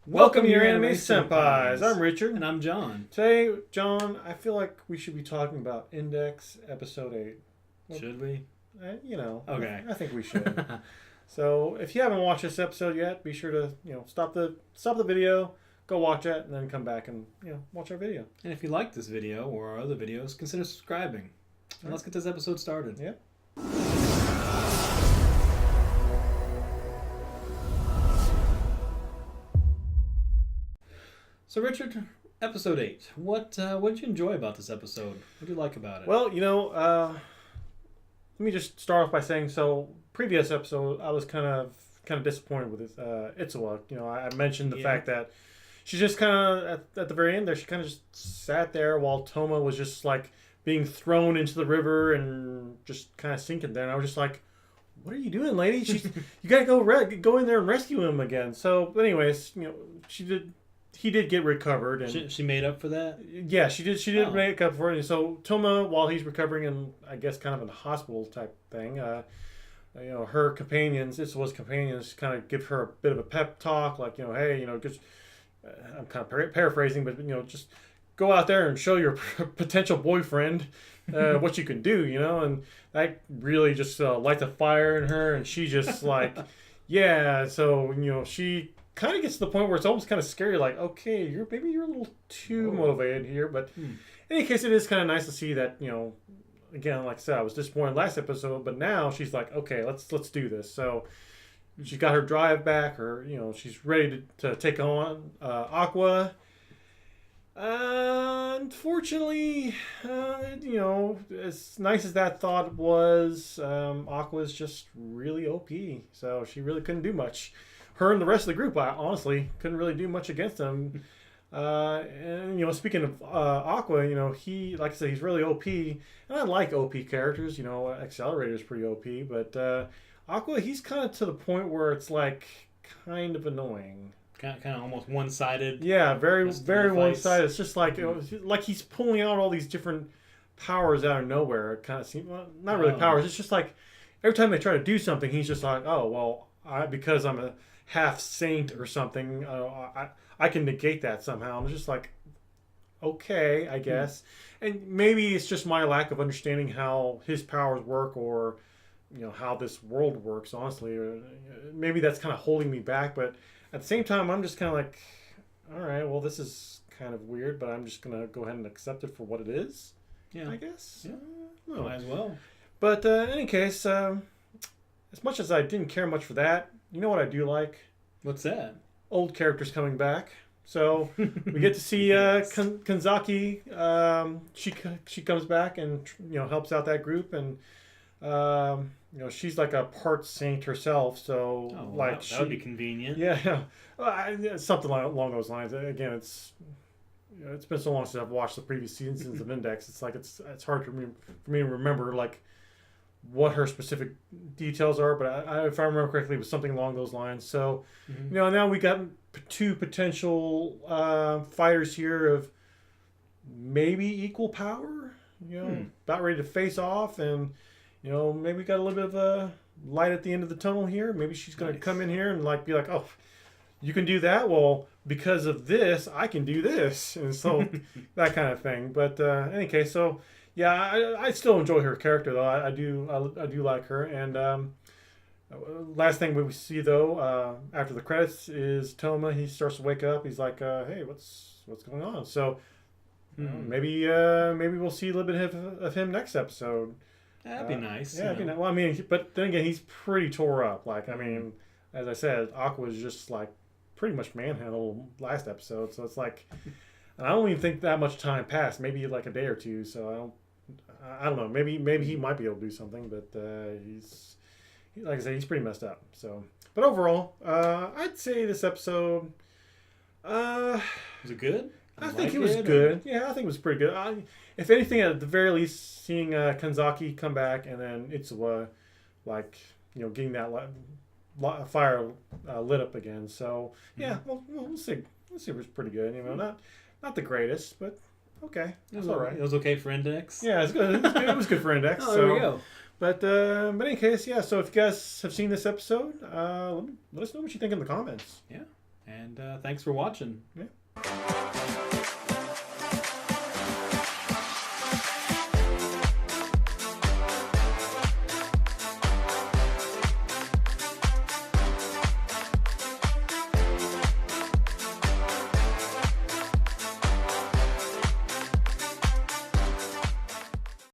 Welcome to Your Anime Senpais. I'm Richard. And I'm John. Today, John, I feel like we should be talking about Index Episode 8. Well, should we? Okay. I think we should. So, if you haven't watched this episode yet, be sure to, stop the video, go watch it, and then come back and, watch our video. And if you like this video or our other videos, consider subscribing. And let's get this episode started. Yeah. So, Richard, episode 8. What did you enjoy about this episode? What did you like about it? Well, let me just start off by saying, previous episode, I was kind of disappointed with Itsuwa. I mentioned the fact that she just kind of, at the very end there, she kind of just sat there while Toma was just, being thrown into the river and just kind of sinking there. And I was just like, what are you doing, lady? You got to go in there and rescue him again. So, but anyways, he did get recovered, and she made up for that. Yeah, she did. She did make up for it. And so Toma, while he's recovering in, I guess, kind of a hospital type thing, her companions, Itsuwa's companions, kind of give her a bit of a pep talk, like, hey, just I'm kind of paraphrasing, but just go out there and show your potential boyfriend what you can do, and that really just lights a fire in her, and she just yeah. So she kind of gets to the point where it's almost kind of scary, like, okay, maybe you're a little too motivated here, but in any case, it is kind of nice to see that, again, like I said, I was disappointed last episode, but now she's like, okay, let's do this. So she's got her drive back, or she's ready to take on Aqua. Unfortunately, as nice as that thought was, Aqua's just really OP, so she really couldn't do much. Her and the rest of the group, I honestly couldn't really do much against them. And speaking of Aqua, he, like I said, he's really OP, and I like OP characters. Accelerator's pretty OP, but Aqua, he's kind of to the point where it's kind of annoying. Kind of almost one-sided. Yeah, very one-sided. It's just like he's pulling out all these different powers out of nowhere. It kind of seems, not really powers. It's just like every time they try to do something, he's just like, oh well, because I'm a half saint or something, I can negate that somehow. I'm just like, okay, I guess. And maybe it's just my lack of understanding how his powers work, or how this world works, honestly. Or maybe that's kind of holding me back, but at the same time, I'm just kind of like, all right, well, this is kind of weird, but I'm just going to go ahead and accept it for what it is. Yeah, I guess. Yeah, might as well. But in any case, as much as I didn't care much for that, you know what I do like? What's that? Old characters coming back. So we get to see Kanzaki. She comes back and helps out that group, and she's like a part saint herself. So that would be convenient. Yeah, something along those lines. Again, it's been so long since I've watched the previous seasons of Index. It's it's hard for me to remember what her specific details are, but if I remember correctly, it was something along those lines. So, now we got two potential fighters here of maybe equal power, about ready to face off, and, maybe we got a little bit of a light at the end of the tunnel here. Maybe she's going to come in here and be like, oh, you can do that? Well, because of this, I can do this. And so that kind of thing. But in any case, so yeah, I still enjoy her character, though. I do like her. And last thing we see, though, after the credits, is Toma. He starts to wake up. He's like, "Hey, what's going on?" So maybe we'll see a little bit of him next episode. That'd be nice. Yeah, that'd be nice. Well, I mean, but then again, he's pretty tore up. As I said, Aqua's just pretty much manhandled last episode. So it's and I don't even think that much time passed. Maybe a day or two. So I don't know. Maybe he might be able to do something, but he's, like I said, he's pretty messed up. So, but overall, I'd say this episode. Was it good? I think it was good. Yeah, I think it was pretty good. If anything, at the very least, seeing Kanzaki come back, and then Itsuwa, getting that fire lit up again. So yeah, we'll see. We'll see if it's pretty good. Not the greatest, but okay. It was all right. It was okay for Index. Yeah, it's good. It was good for Index. Oh, there we go. But in any case, yeah. So if you guys have seen this episode, let us know what you think in the comments. Yeah. And thanks for watching. Yeah.